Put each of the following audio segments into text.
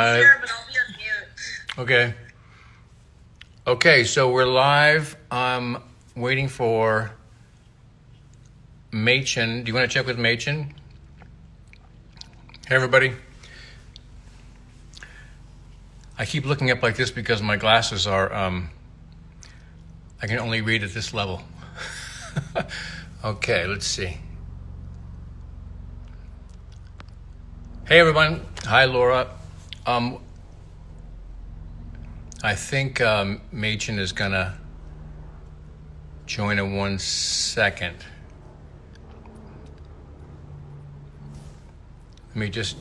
Sure, but I'll be on mute. Okay. Okay, so we're live. I'm waiting for Mädchen. Do you want to check with Mädchen? Hey, everybody. I keep looking up like this because my glasses are, I can only read at this level. Okay, let's see. Hey, everyone. Hi, Laura. I think Mädchen is going to join in 1 second. Let me just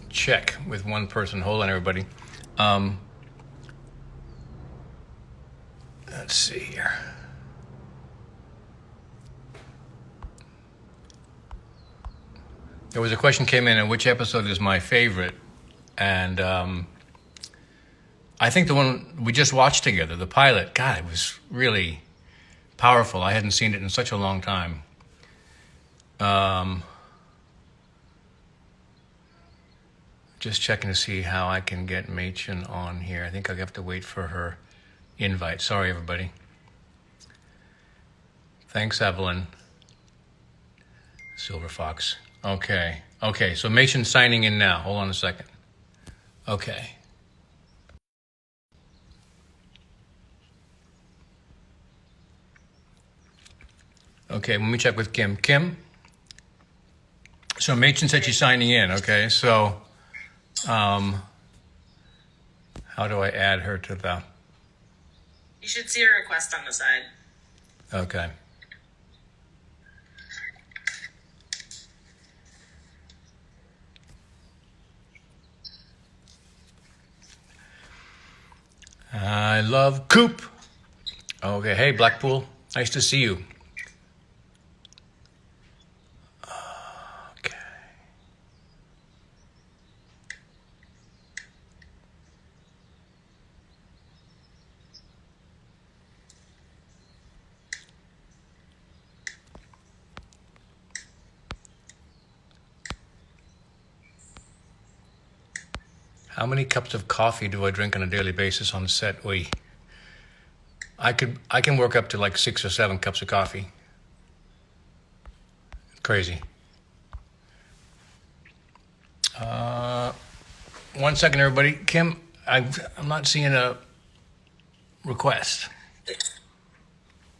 check with one person. Hold on, everybody. Let's see here. There was a question came in, and which episode is my favorite? And I think the one we just watched together, the pilot. God, it was really powerful. I hadn't seen it in such a long time. Just checking to see how I can get Mädchen on here. I think I have to wait for her invite. Sorry, everybody. Thanks, Evelyn. Silver Fox. Okay. Okay, so Mädchen's signing in now. Hold on a second. Okay. Okay, let me check with Kim. Kim? So Mädchen said she's signing in, okay? So how do I add her to the... You should see a request on the side. Okay. I love Coop. Okay, hey Blackpool, nice to see you. Okay. How many cups of coffee do I drink on a daily basis on set? I can work up to like 6 or 7 cups of coffee. Crazy. 1 second, everybody. Kim, I'm not seeing a request.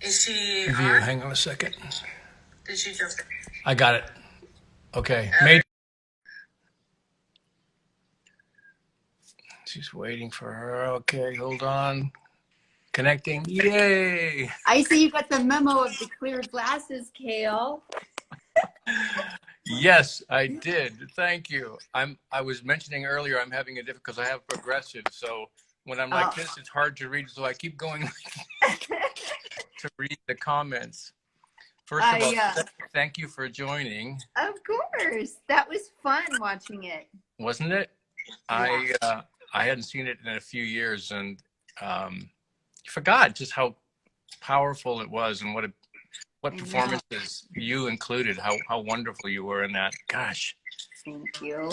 Is she If you on? hang on a second. Did she just... I got it. Okay. Okay. She's waiting for her. Okay, hold on. Connecting. Yay! I see you got the memo of the clear glasses, Kale. Yes, I did. Thank you. I was mentioning earlier I'm having a difficult because I have progressive. So when I'm like this, it's hard to read. So I keep going to read the comments. First of all, thank you for joining. Of course. That was fun watching it. Wasn't it? Yeah. I hadn't seen it in a few years, and forgot just how powerful it was and what performances you included, how wonderful you were in that. Gosh. Thank you.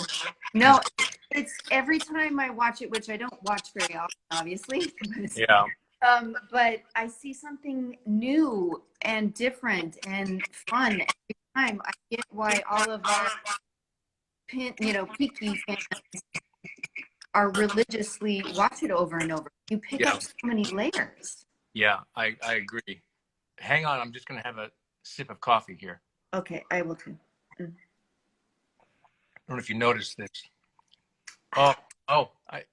No, it's every time I watch it, which I don't watch very often, obviously. Yeah. But I see something new and different and fun every time. I get why all of our Peaky fans are religiously watch it over and over. You pick up so many layers. Yeah, I agree. Hang on, I'm just going to have a sip of coffee here. Okay, I will too. I don't know if you noticed this.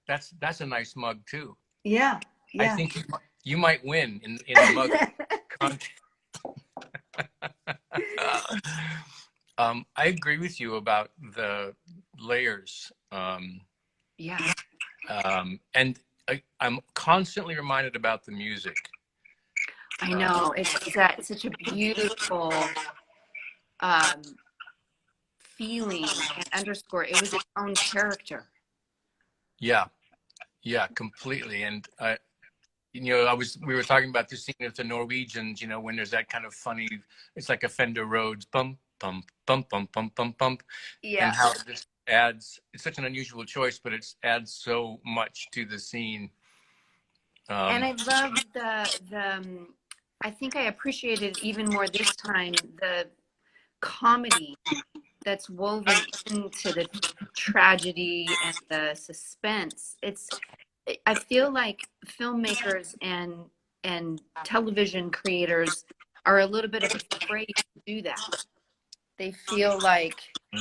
That's a nice mug too. Yeah. I think you might win in the mug contest. I agree with you about the layers. Yeah. And I'm constantly reminded about the music. I know. It's such a beautiful feeling and underscore. It was its own character. Yeah, completely. And we were talking about the scene of the Norwegians, when there's that kind of funny, it's like a Fender Rhodes bump, bump, bump, bump, bump, bump, bump. Yeah. And how adds, it's such an unusual choice, but it adds so much to the scene. And I love I think I appreciated even more this time the comedy that's woven into the tragedy and the suspense. I feel like filmmakers and television creators are a little bit afraid to do that. They feel like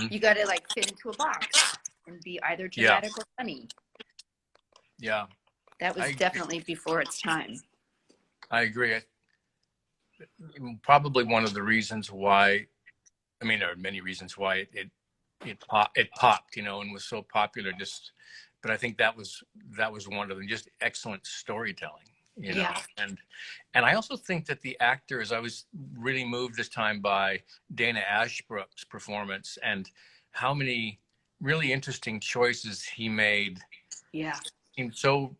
you got to like fit into a box and be either dramatic or funny. Yeah. That was definitely before its time. I agree. Probably one of the reasons why, I mean, there are many reasons why it popped, you know, and was so popular. But I think that was one of them. Just excellent storytelling, you know. And I also think that the actors, I was really moved this time by Dana Ashbrook's performance and how many really interesting choices he made. Yeah, seemed so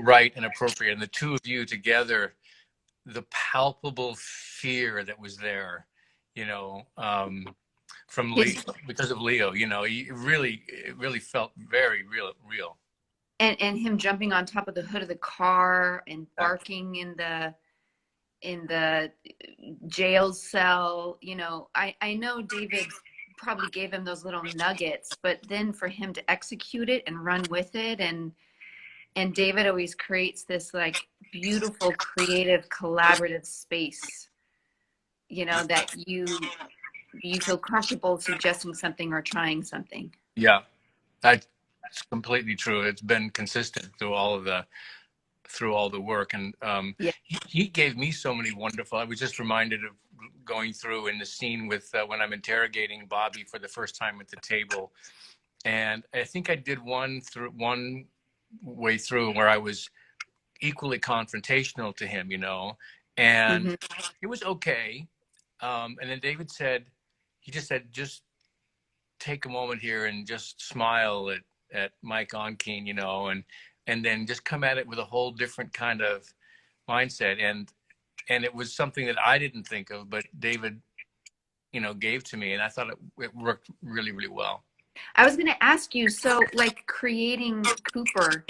right and appropriate. And the two of you together, the palpable fear that was there, you know, from Leo, because of Leo, you know, it really felt very real. And him jumping on top of the hood of the car and barking in the jail cell. You know, I know David probably gave him those little nuggets, but then for him to execute it and run with it, and David always creates this like beautiful, creative, collaborative space, you know, that you feel comfortable suggesting something or trying something. Yeah, that's completely true. It's been consistent through all the work. And he gave me so many wonderful, I was just reminded of going through in the scene with when I'm interrogating Bobby for the first time at the table. And I think I did one way through where I was equally confrontational to him, you know, and it was okay. And then David said, just take a moment here and just smile at Mike Onkeen, you know, and then just come at it with a whole different kind of mindset. And it was something that I didn't think of, but David, you know, gave to me, and I thought it worked really, really well. I was going to ask you, so like creating Cooper,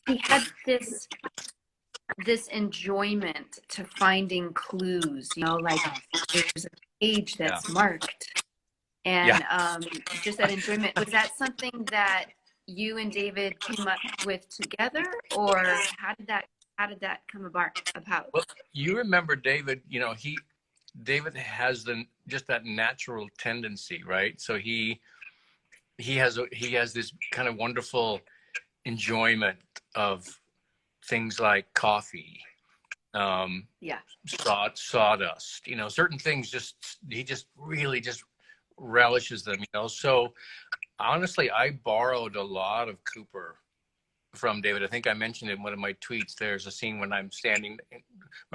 he had this enjoyment to finding clues, you know, like there's a page that's marked, and just that enjoyment. Was that something that you and David came up with together, or how did that come about? Well, you remember David, you know, David has just that natural tendency, right? So he has this kind of wonderful enjoyment of things like coffee, sawdust, you know, certain things. He just really just relishes them, you know. So honestly, I borrowed a lot of Cooper from David. I think I mentioned in one of my tweets, there's a scene when I'm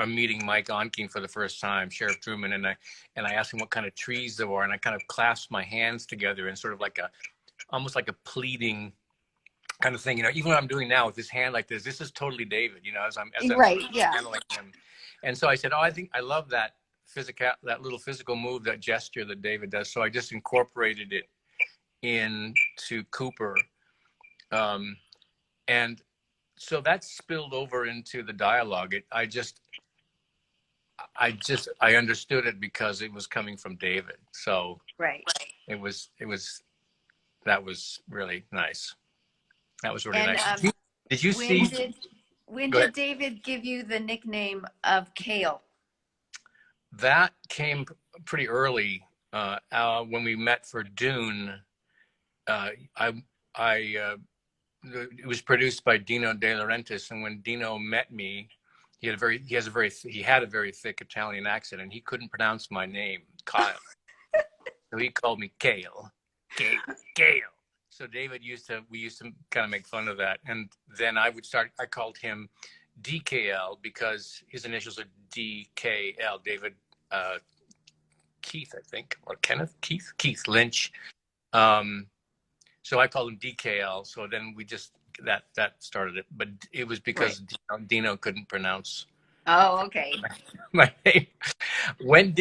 meeting Mike Onkeen for the first time, Sheriff Truman, and I asked him what kind of trees there were, and I kind of clasped my hands together in sort of like almost like a pleading kind of thing, you know. Even what I'm doing now with this hand like this is totally David, you know, as I'm handling him. And so I said, I think I love that little physical move, that gesture that David does. So I just incorporated it into Cooper. And so that spilled over into the dialogue. I understood it because it was coming from David. So that was really nice. That was really nice. Did you see? When did David give you the nickname of Kale? That came pretty early. When we met for Dune, it was produced by Dino De Laurentiis, and when Dino met me, he had a very thick Italian accent, and he couldn't pronounce my name, Kyle. So he called me Kale. So we used to kind of make fun of that. And then I called him DKL because his initials are DKL, David Keith, I think, or Kenneth Keith Lynch. So I called him DKL. So then we just, that started it. But it was because Dino couldn't pronounce my name. When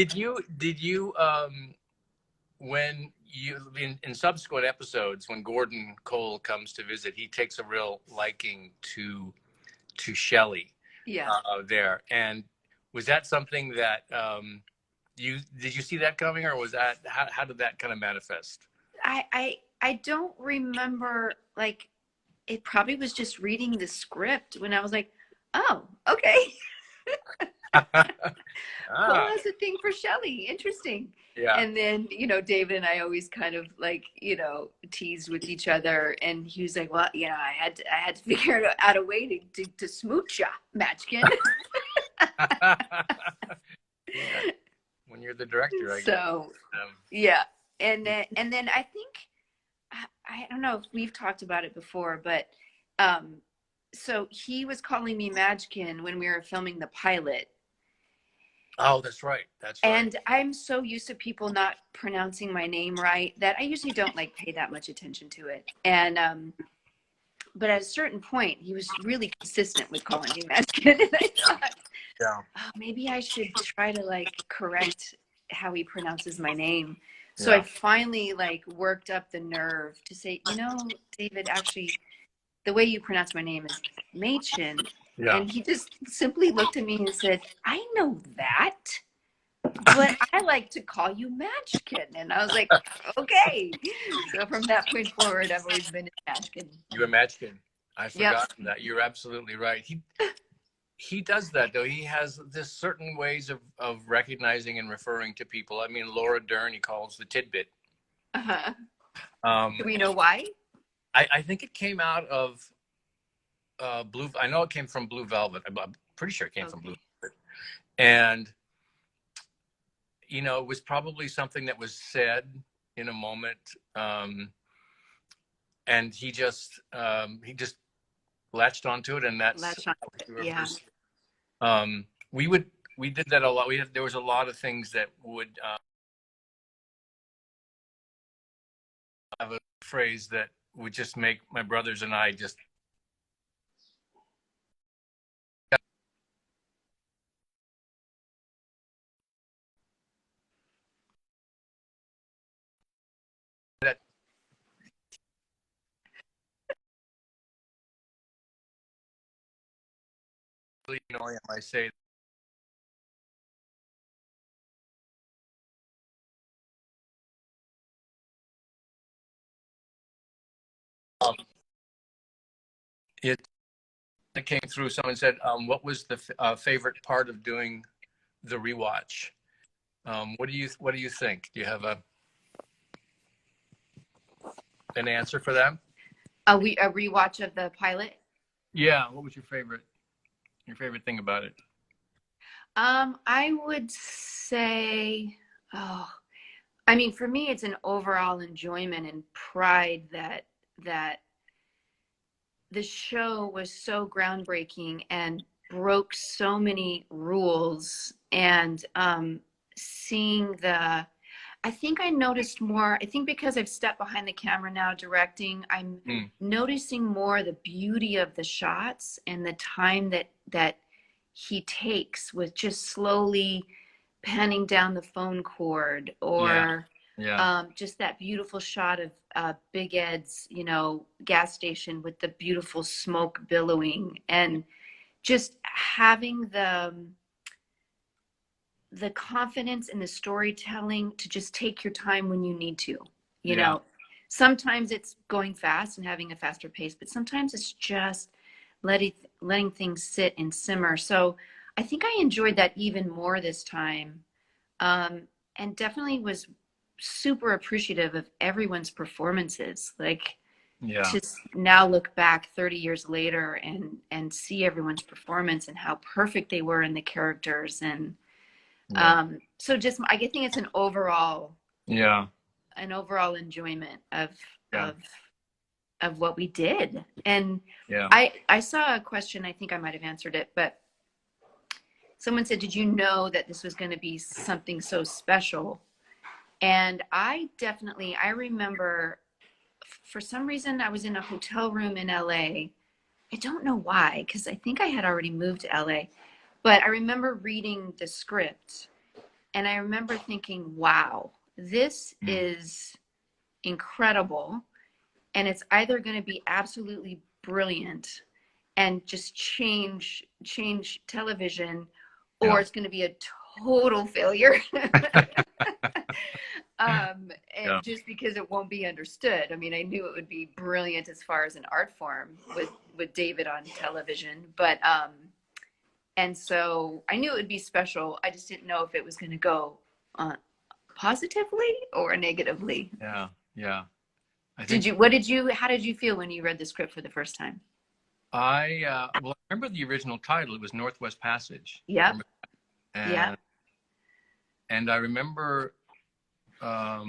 in subsequent episodes, when Gordon Cole comes to visit, he takes a real liking to Shelley. Yeah. There. And was that something that did you see that coming, or was that how did that kind of manifest? I don't remember, like, it probably was just reading the script when I was like, oh, okay. Cole has a thing for Shelley. Interesting. Yeah. And then, David and I always kind of like, tease with each other. And he was like, well, I had to figure out a way to smooch ya, Mädchen. Yeah. When you're the director, I guess. So, yeah. And then I think, I don't know if we've talked about it before, but so he was calling me Mädchen when we were filming the pilot. Oh, that's right. That's right. And I'm so used to people not pronouncing my name right that I usually don't like pay that much attention to it. And but at a certain point, he was really consistent with calling me Mädchen, and I thought, oh, maybe I should try to like correct how he pronounces my name. So I finally like worked up the nerve to say, David, actually, the way you pronounce my name is Mädchen. Yeah. And he just simply looked at me and said, I know that, but I like to call you Mädchen. And I was like, okay. So from that point forward, I've always been Mädchen. You were Mädchen. I forgot that. You're absolutely right. He does that, though. He has this certain ways of recognizing and referring to people. I mean, Laura Dern, he calls the tidbit. Uh-huh. Do we know why? I think it came out of Blue. I know it came from Blue Velvet. I'm pretty sure it came from Blue Velvet. And, it was probably something that was said in a moment. And he just latched onto it, and that's yeah. We did that a lot. There was a lot of things that would have a phrase that would just make my brothers and I just that really annoying. I say it came through. Someone said, what was the favorite part of doing the rewatch? What do you think? Do you have an answer for that? A rewatch of the pilot? Yeah. What was your favorite thing about it? I would say, I mean, for me, it's an overall enjoyment and pride that the show was so groundbreaking and broke so many rules, and seeing I think I noticed more. I think because I've stepped behind the camera now directing, I'm noticing more the beauty of the shots and the time that he takes with just slowly panning down the phone cord, or just that beautiful shot of Big Ed's, gas station with the beautiful smoke billowing, and just having the confidence in the storytelling to just take your time when you need to. You know, sometimes it's going fast and having a faster pace, but sometimes it's just letting things sit and simmer. So I think I enjoyed that even more this time, and definitely was super appreciative of everyone's performances. Like, to now look back 30 years later and see everyone's performance and how perfect they were in the characters. And so just, I think it's an overall enjoyment of what we did. And I saw a question, I think I might have answered it, but someone said, did you know that this was going to be something so special? And I remember, for some reason, I was in a hotel room in LA. I don't know why, because I think I had already moved to LA. But I remember reading the script, and I remember thinking, wow, this is incredible, and it's either going to be absolutely brilliant and just change television, or it's going to be a total failure. And just because it won't be understood. I mean, I knew it would be brilliant as far as an art form with David on television, but and so I knew it would be special. I just didn't know if it was going to go positively or negatively. Yeah. How did you feel when you read the script for the first time? I remember the original title. It was Northwest Passage. Yeah. And I remember, I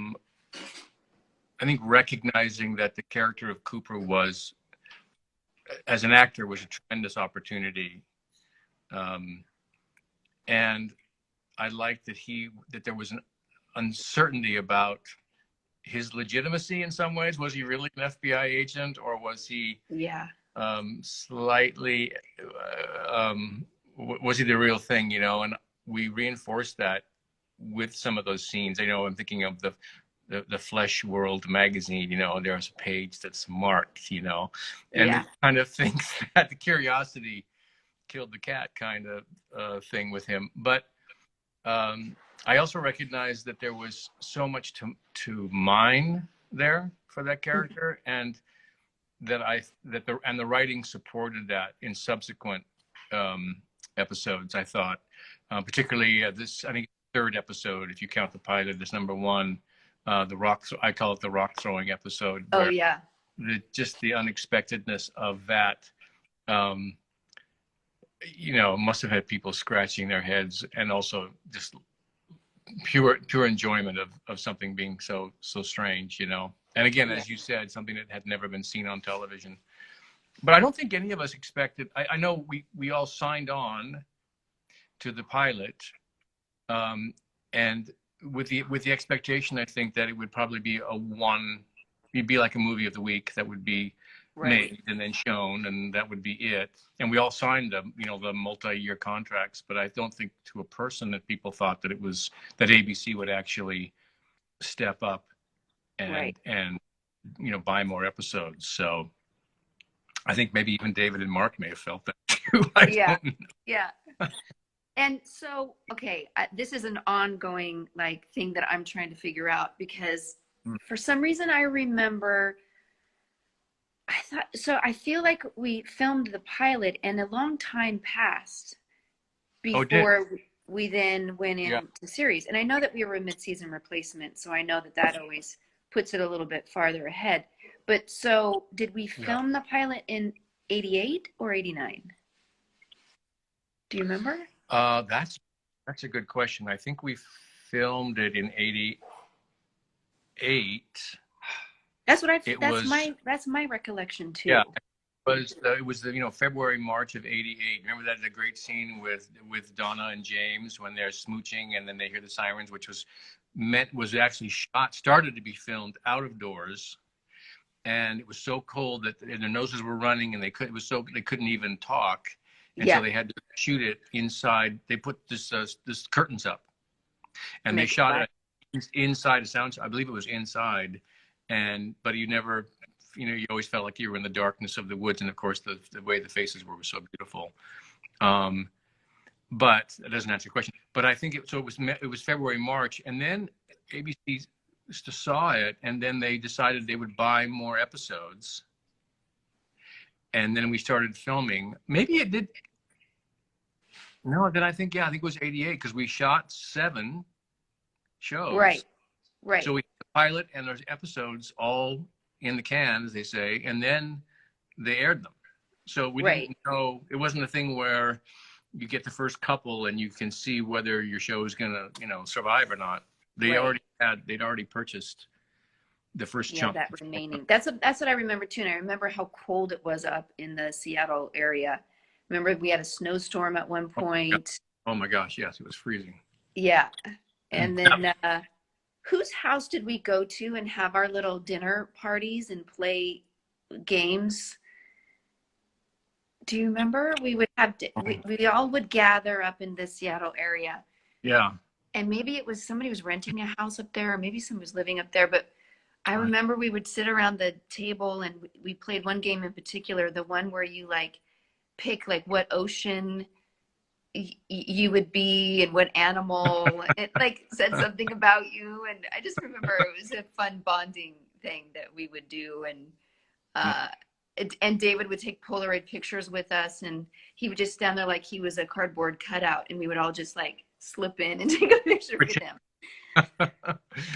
think, recognizing that the character of Cooper was, as an actor, was a tremendous opportunity. And I liked that there was an uncertainty about his legitimacy in some ways. Was he really an FBI agent, or was he slightly, was he the real thing, and we reinforced that with some of those scenes. I'm thinking of the Flesh World magazine, there's a page that's marked, and it kind of thinks that the curiosity killed the cat kind of thing with him. But I also recognized that there was so much to mine there for that character, and that the writing supported that in subsequent episodes. I thought, particularly this, I think, third episode, if you count the pilot, this number one, I call it the rock throwing episode. Just the unexpectedness of that, must have had people scratching their heads, and also just pure enjoyment of something being so strange, And again, as you said, something that had never been seen on television. But I don't think any of us expected. I know we all signed on to the pilot, and with the expectation, I think, that it would probably be it'd be like a movie of the week that would be made and then shown, and that would be it. And we all signed the multi-year contracts. But I don't think to a person that people thought that that ABC would actually step up and buy more episodes. So I think maybe even David and Mark may have felt that too. Yeah. And so, okay, this is an ongoing thing that I'm trying to figure out, because for some reason I remember, I feel like we filmed the pilot and a long time passed before we then went into series. And I know that we were a mid-season replacement, so I know that always puts it a little bit farther ahead. But so did we film the pilot in 88 or 89? Do you remember? That's a good question. I think we filmed it in 88. That's my recollection too. Yeah, it was February, March of 88. Remember that, the great scene with Donna and James when they're smooching and then they hear the sirens, which was actually started to be filmed out of doors, and it was so cold that their noses were running and they couldn't even talk, and so they had to shoot it inside. They put this curtains up, and they shot it inside a sound. I believe it was inside. But you never, you always felt like you were in the darkness of the woods. And of course, the way the faces were so beautiful. But that doesn't answer your question. But I think it was February, March, and then ABC saw it, and then they decided they would buy more episodes. And then we started filming. Maybe it did. No, then I think it was 88, because we shot 7 shows. Right. So we pilot and there's episodes all in the can, as they say, and then they aired them. So we didn't know. It wasn't a thing where you get the first couple and you can see whether your show is going to survive or not. They'd already purchased the first chunk. That remaining. That's what I remember too. And I remember how cold it was up in the Seattle area. Remember, we had a snowstorm at one point. Oh my gosh, yes, it was freezing. Yeah. And then whose house did we go to and have our little dinner parties and play games? Do you remember? We would have we all would gather up in the Seattle area. Yeah. And maybe it was somebody was renting a house up there, or maybe somebody was living up there. But I remember we would sit around the table and we played one game in particular, the one where you like pick like what ocean you would be and what animal. It like said something about you, and I just remember it was a fun bonding thing that we would do. And David would take Polaroid pictures with us, and he would just stand there like he was a cardboard cutout, and we would all just like slip in and take a picture with him.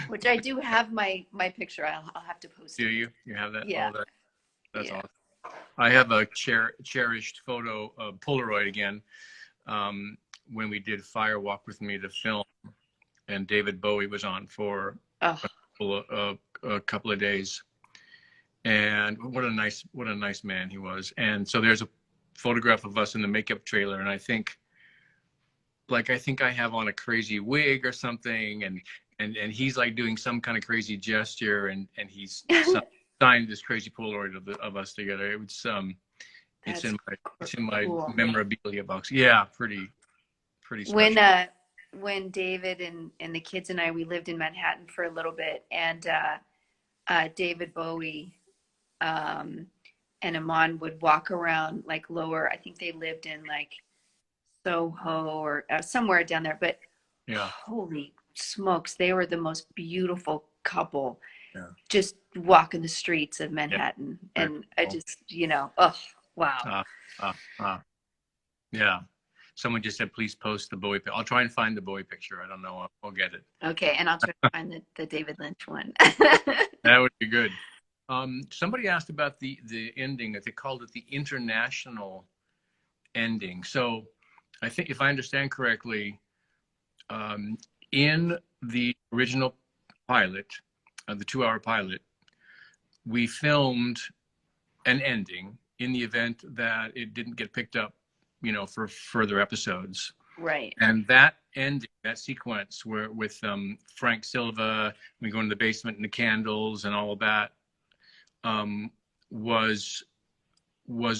Which I do have my picture. I'll have to post it. Do you? You have that? Yeah. Oh, that's Yeah. awesome. I have a cherished photo of Polaroid again, when we did Fire Walk with Me, the film, and David Bowie was on for a couple of days. And what a nice man he was. And so there's a photograph of us in the makeup trailer, and I think I have on a crazy wig or something, and he's like doing some kind of crazy gesture, and he's signed this crazy Polaroid of us together. It was it's in my cool, memorabilia box. Yeah, pretty special. When David and the kids and we lived in Manhattan for a little bit, and David Bowie and Iman would walk around like lower. I think they lived in like Soho or somewhere down there. But yeah, holy smokes, they were the most beautiful couple. Yeah. Just walking the streets of Manhattan, yeah. and I just, oh wow. Yeah. Someone just said, please post the Bowie picture. I'll try and find the Bowie picture. I don't know. I'll get it. Okay, and I'll try to find the David Lynch one. That would be good. Somebody asked about the ending, that they called it the international ending. So I think, if I understand correctly, in the original pilot, the 2-hour pilot, we filmed an ending in the event that it didn't get picked up, for further episodes. Right. And that ending, that sequence where with Frank Silva, we go into the basement and the candles and all of that, was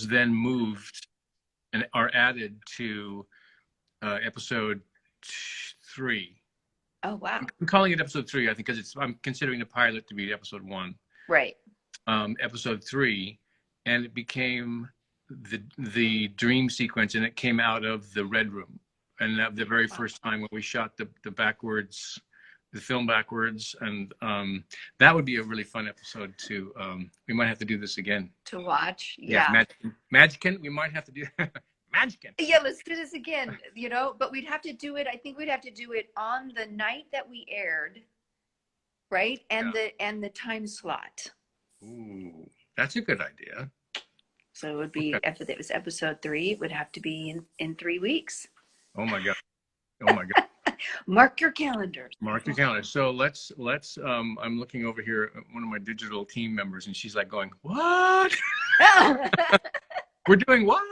then moved and are added to episode 3. Oh wow! I'm calling it episode 3, I think, because I'm considering the pilot to be episode 1. Right. Episode 3, and it became the dream sequence, and it came out of the Red Room, and that the very first time when we shot the film backwards, and that would be a really fun episode to. We might have to do this again. To watch, yeah. Mädchen, we might have to do. Mädchen. Yeah, let's do this again. But we'd have to do it. I think we'd have to do it on the night that we aired, right? And the time slot. Ooh, that's a good idea. So it would be, if it was episode 3, it would have to be in 3 weeks. Oh my god. Mark your calendars. Mark your calendar. So let's I'm looking over here at one of my digital team members, and she's like going, what? We're doing what?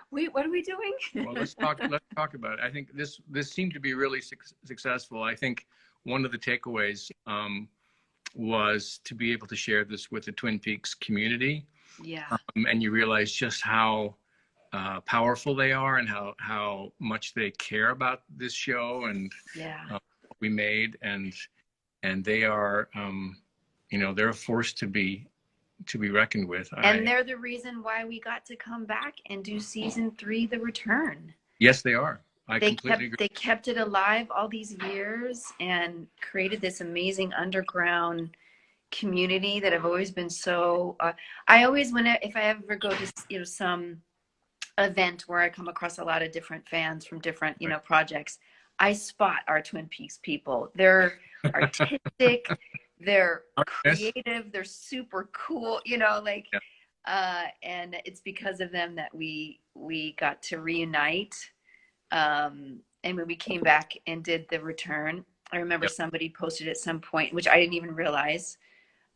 Wait, what are we doing? Well, let's talk about it. I think this seemed to be really successful. I think one of the takeaways was to be able to share this with the Twin Peaks community. Yeah. And you realize just how powerful they are, and how much they care about this show, and what we made, and they are they're a force to be reckoned with. And they're the reason why we got to come back and do season 3, The Return. Yes, they are. I completely agree. They kept it alive all these years and created this amazing underground community that have always been so. I always, if I ever go to some event where I come across a lot of different fans from different projects, I spot our Twin Peaks people. They're artistic, they're creative, they're super cool, and it's because of them that we got to reunite. And when we came back and did The Return, I remember somebody posted at some point, which I didn't even realize,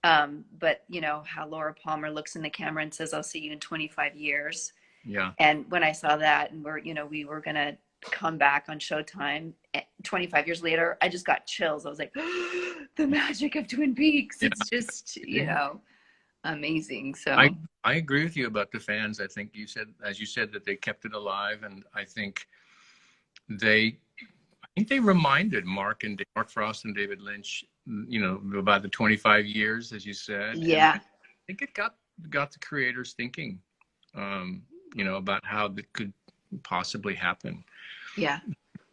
but how Laura Palmer looks in the camera and says, I'll see you in 25 years. Yeah. And when I saw that, and we were going to come back on Showtime 25 years later, I just got chills. I was like, oh, the magic of Twin Peaks. It's just, amazing. So I agree with you about the fans. I think you said that they kept it alive, and I think they think they reminded Mark Frost and David Lynch, about the 25 years, as you said. Yeah. And I think it got the creators thinking, about how that could possibly happen. Yeah.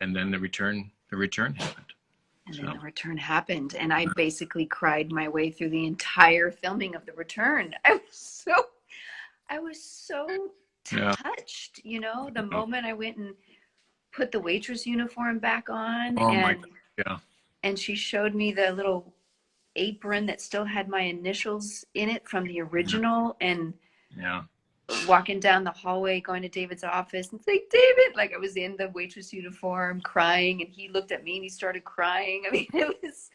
And then the return happened. And then the return happened, and I basically cried my way through the entire filming of the return. I was so touched, the moment I went and put the waitress uniform back on, and she showed me the little apron that still had my initials in it from the original, and walking down the hallway going to David's office and say, David, like I was in the waitress uniform crying, and he looked at me and he started crying. I mean, it was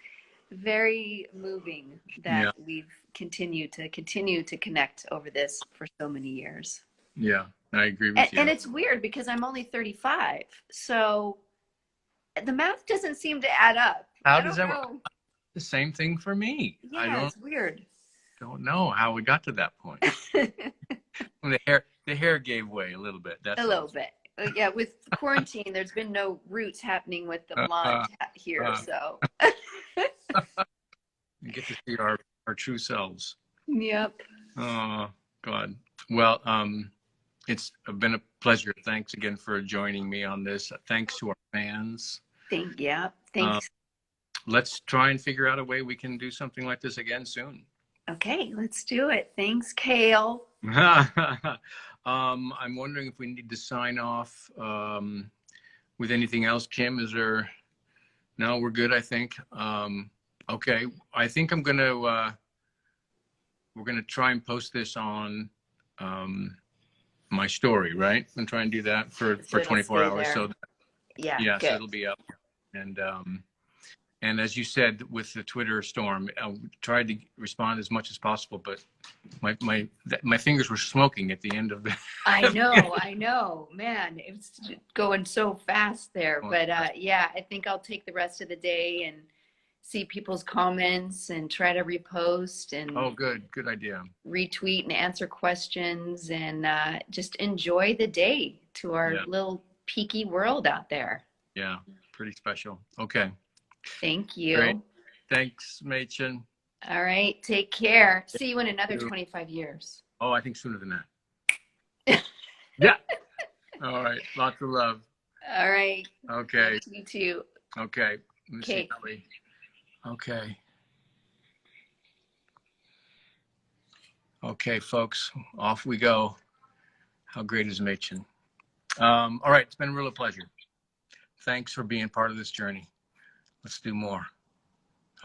very moving that we've continued to connect over this for so many years. Yeah, I agree with you. And it's weird because I'm only 35, so the math doesn't seem to add up. How does that work? The same thing for me. Yeah, it's weird. Don't know how we got to that point. The hair gave way a little bit. That's a little bit. Yeah, with quarantine, there's been no roots happening with the blonde here, so. You get to see our true selves. Yep. Oh, God. Well, it's been a pleasure. Thanks again for joining me on this. Thanks to our fans. Thanks. Let's try and figure out a way we can do something like this again soon. Okay, let's do it. Thanks, Kale. I'm wondering if we need to sign off with anything else. Kim, is there? No, we're good, I think. Okay, I think we're gonna try and post this on my story, right? I'm trying to do that for 24 hours. There. So yeah, so it'll be up. And as you said, with the Twitter storm, I tried to respond as much as possible, but my fingers were smoking at the end of the. I know, man, it's going so fast there. But I think I'll take the rest of the day and see people's comments and try to repost and. Oh, good idea. Retweet and answer questions and just enjoy the day to our little peaky world out there. Yeah, pretty special. Okay. Thank you. Great. Thanks, Mädchen. All right. Take care. See you in another 25 years. Oh, I think sooner than that. Yeah. All right. Lots of love. All right. Okay. You too. Okay. Okay. Okay. Okay, folks. Off we go. How great is Mädchen? All right. It's been a real pleasure. Thanks for being part of this journey. Let's do more.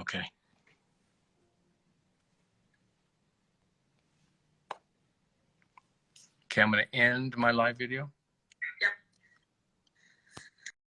Okay. Okay, I'm going to end my live video.